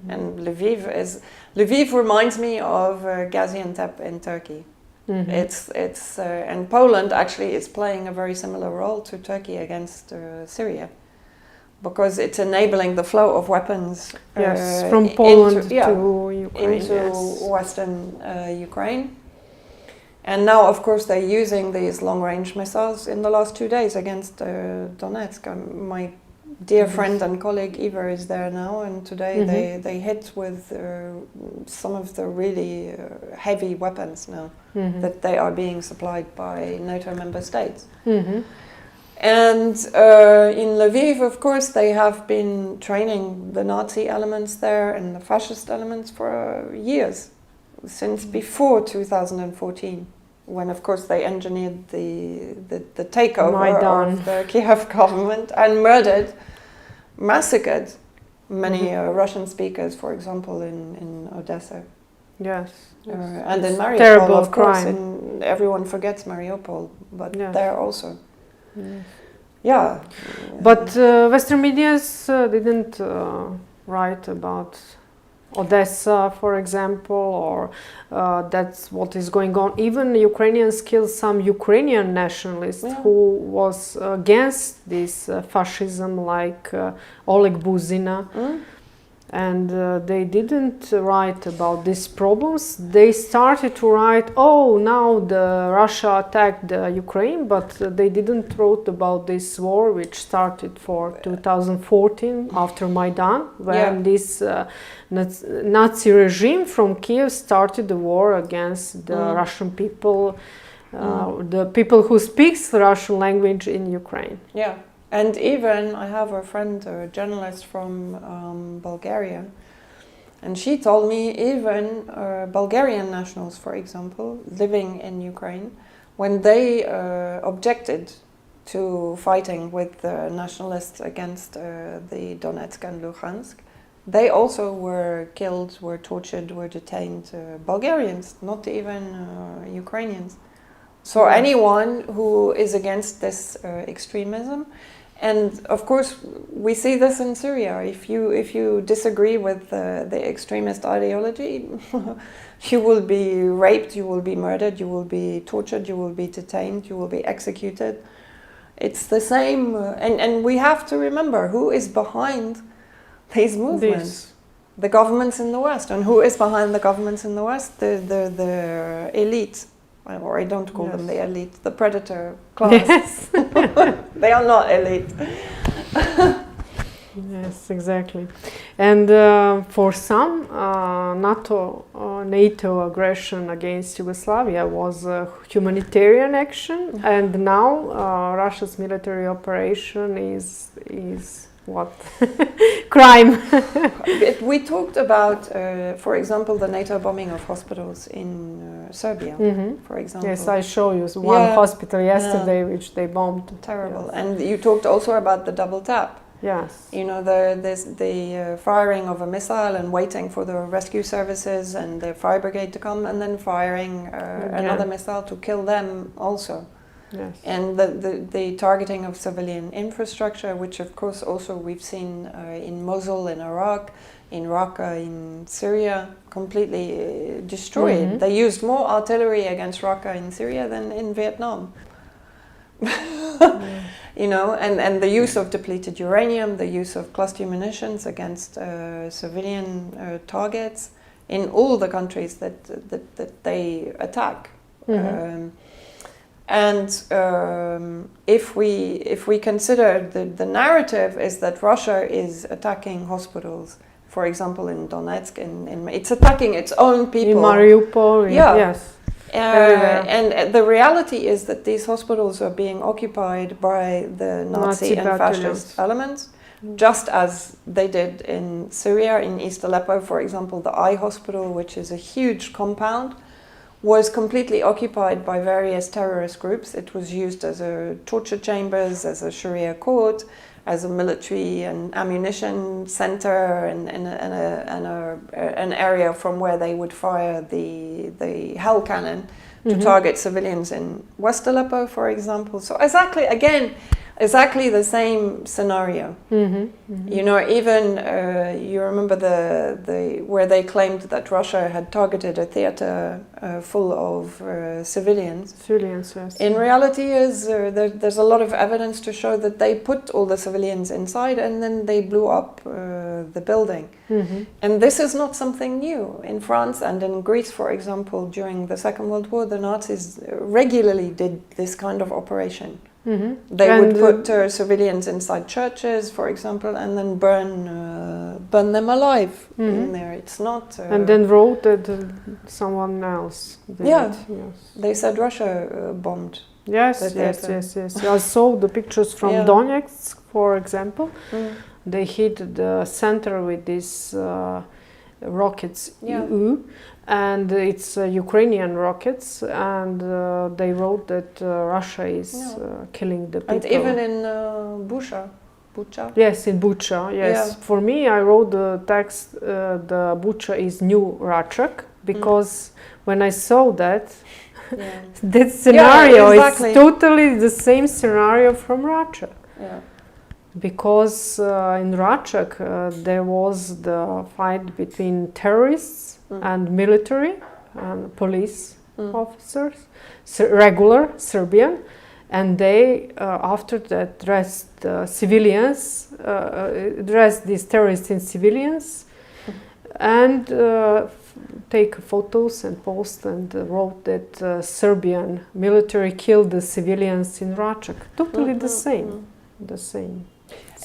And Lviv reminds me of Gaziantep in Turkey. It's and Poland actually is playing a very similar role to Turkey against Syria, because it's enabling the flow of weapons from Poland to Ukraine, into Western Ukraine. And now, of course, they're using these long-range missiles in the last 2 days against Donetsk. My dear friend and colleague Eva is there now, and today they hit with some of the really heavy weapons now that they are being supplied by NATO member states. And in Lviv, of course, they have been training the Nazi elements there and the fascist elements for years, since before 2014. When, of course, they engineered the takeover of the Kiev government and massacred many Russian speakers, for example, in Odessa. Yes. And in Mariupol, terrible of course, crime. and everyone forgets Mariupol, but there also. Yeah. But Western medias didn't write about Odessa, for example, or that's what is going on. Even Ukrainians killed some Ukrainian nationalists who was against this fascism, like Oleg Buzina. And they didn't write about these problems. They started to write, oh, now Russia attacked Ukraine, but they didn't wrote about this war which started for 2014 after Maidan, when this Nazi regime from Kiev started the war against the Russian people, the people who speaks the Russian language in Ukraine. Yeah. And even I have a friend, a journalist from Bulgaria, and she told me even Bulgarian nationals, for example, living in Ukraine, when they objected to fighting with the nationalists against the Donetsk and Luhansk, they also were killed, were tortured, were detained. Bulgarians, not even Ukrainians. So anyone who is against this extremism. And of course, we see this in Syria. If you disagree with the extremist ideology, you will be raped, you will be murdered, you will be tortured, you will be detained, you will be executed. It's the same, and we have to remember who is behind these movements. The governments in the West. And who is behind the governments in the West? The elite. Or I don't call them the elite, the predator class. Yes. They are not elite. Yes, exactly. And for some, NATO aggression against Yugoslavia was a humanitarian action, and now Russia's military operation is what? Crime. We talked about, for example, the NATO bombing of hospitals in Serbia, for example. Yes, I show you one hospital yesterday which they bombed. Terrible. Yes. And you talked also about the double tap. Yes. You know, the firing of a missile and waiting for the rescue services and the fire brigade to come, and then firing another missile to kill them also. Yes. And the targeting of civilian infrastructure, which of course also we've seen in Mosul in Iraq, in Raqqa in Syria, completely destroyed. They used more artillery against Raqqa in Syria than in Vietnam. You know, and the use of depleted uranium, the use of cluster munitions against civilian targets in all the countries that they attack. And if we consider the narrative is that Russia is attacking hospitals, for example, in Donetsk, it's attacking its own people. In Mariupol, yes. And the reality is that these hospitals are being occupied by the Nazi and fascist elements, just as they did in Syria, in East Aleppo, for example. The Eye Hospital, which is a huge compound, was completely occupied by various terrorist groups. It was used as a torture chambers, as a Sharia court, as a military and ammunition center, and an area from where they would fire the hell cannon to target civilians in West Aleppo, for example. So exactly the same scenario. You know, even you remember the where they claimed that Russia had targeted a theater full of civilians. Civilians, yes. In reality, there's a lot of evidence to show that they put all the civilians inside and then they blew up the building. And this is not something new. In France and in Greece, for example, during the Second World War, the Nazis regularly did this kind of operation. They would put civilians inside churches, for example, and then burn them alive in there. It's not. And then wrote that someone else did. Yes. They said Russia bombed. Yes. I saw the pictures from Donetsk, for example. They hit the center with these rockets. And it's Ukrainian rockets, and they wrote that Russia is killing the people. And even in Bucha. Yes, in Bucha, yes. Yeah. For me, I wrote the text, the Bucha is new Rachak, because when I saw that, that scenario is totally the same scenario from Rachak. Yeah. Because in Rachak, there was the fight between terrorists and military and police officers, regular Serbian, and they after that dressed civilians, dressed these terrorists in civilians, and take photos and post, and wrote that Serbian military killed the civilians in Rajak. Totally the same.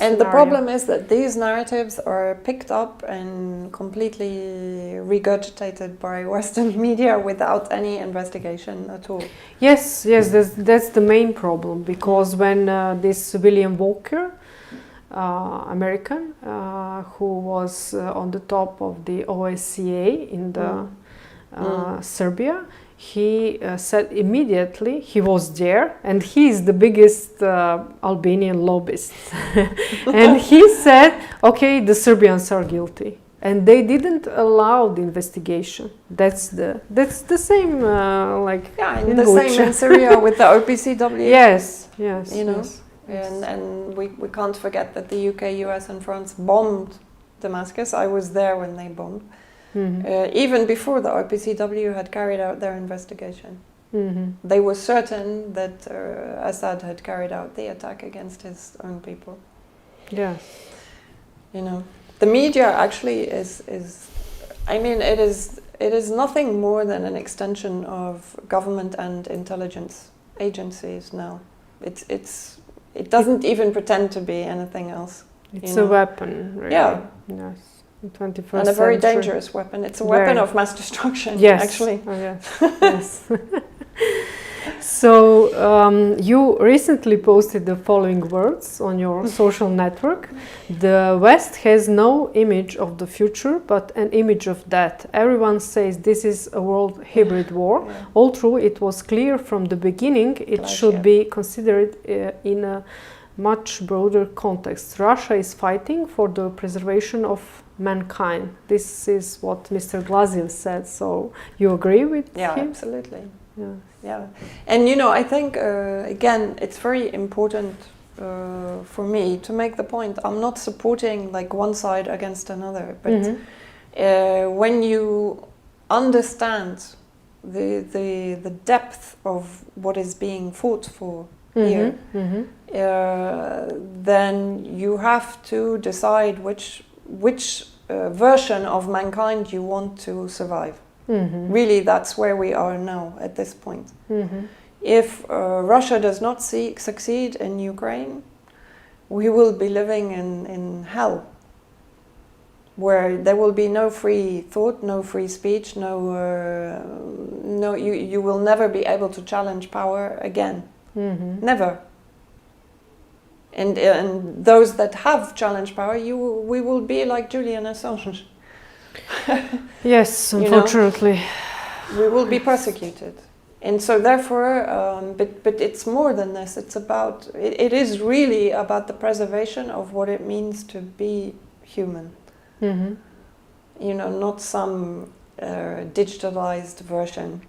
And the scenario. problem is that these narratives are picked up and completely regurgitated by Western media without any investigation at all. Yes, that's the main problem, because when this William Walker, American, who was on the top of the OSCE in the Serbia, he said immediately, he was there, and he is the biggest Albanian lobbyist. And he said, okay, the Serbians are guilty. And they didn't allow the investigation. That's the same like in the Bucha. Same in Syria with the OPCW. Yes. You know, and we can't forget that the UK, US, and France bombed Damascus. I was there when they bombed. Even before the OPCW had carried out their investigation. They were certain that Assad had carried out the attack against his own people. Yes. You know, the media actually is I mean, it is nothing more than an extension of government and intelligence agencies now. It doesn't even pretend to be anything else. It's a weapon, really. Yeah. Yes. 21st and a very century. Dangerous weapon. It's a weapon of mass destruction, yes. actually. Oh, yes. So you recently posted the following words on your social network. The West has no image of the future, but an image of death. Everyone says this is a world hybrid war. Yeah. Although it was clear from the beginning, it should be considered in a much broader context. Russia is fighting for the preservation of mankind. This is what Mr. Glaziev said. So you agree with him? Yeah, absolutely. Yeah. And you know, I think again, it's very important for me to make the point. I'm not supporting like one side against another, but when you understand the depth of what is being fought for here, then you have to decide which version of mankind you want to survive. Really, that's where we are now at this point. If Russia does not succeed in Ukraine, we will be living in hell, where there will be no free thought, no free speech, you will never be able to challenge power again. Never. And those that have challenged power, we will be like Julian Assange. Yes, unfortunately. We will be persecuted. And so therefore, but it's more than this. It's about, it is really about the preservation of what it means to be human. You know, not some digitalized version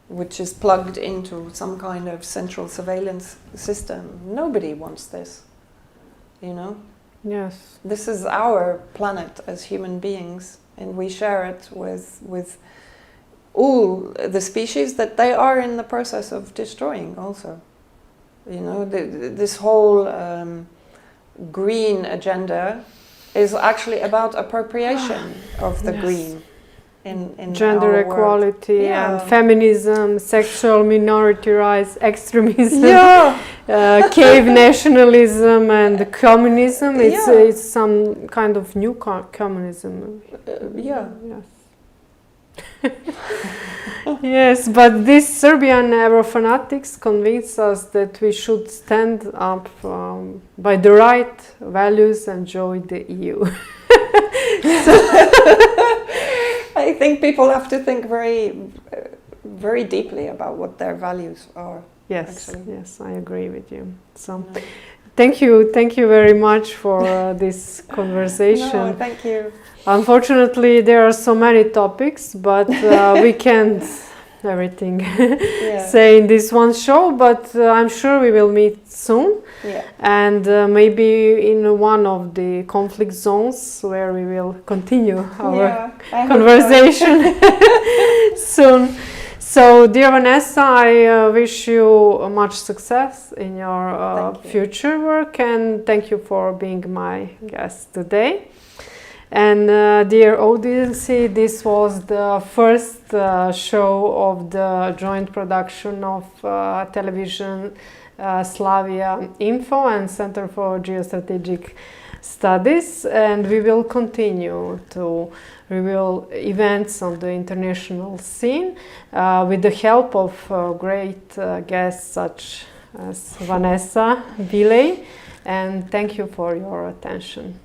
which is plugged into some kind of central surveillance system. Nobody wants this, you know? Yes. This is our planet as human beings, and we share it with all the species that they are in the process of destroying also. You know, this whole green agenda is actually about appropriation of the green. In gender equality and feminism, sexual minority rights, extremism, cave nationalism and communism. It's some kind of new communism. Yes. Yes, but these Serbian Euro-fanatics convince us that we should stand up by the right values and join the EU. I think people have to think very, very deeply about what their values are. Yes, actually. Yes, I agree with you. So, thank you very much for this conversation. No, thank you. Unfortunately, there are so many topics, but we can't everything say in this one show. But I'm sure we will meet soon, and maybe in one of the conflict zones where we will continue our conversation soon. So, dear Vanessa, I wish you much success in your future work, and thank you for being my guest today. And dear audience, this was the first show of the joint production of television Slavia Info and Center for Geostrategic Studies, and we will continue to reveal events on the international scene with the help of great guests such as Vanessa Bilej, and thank you for your attention.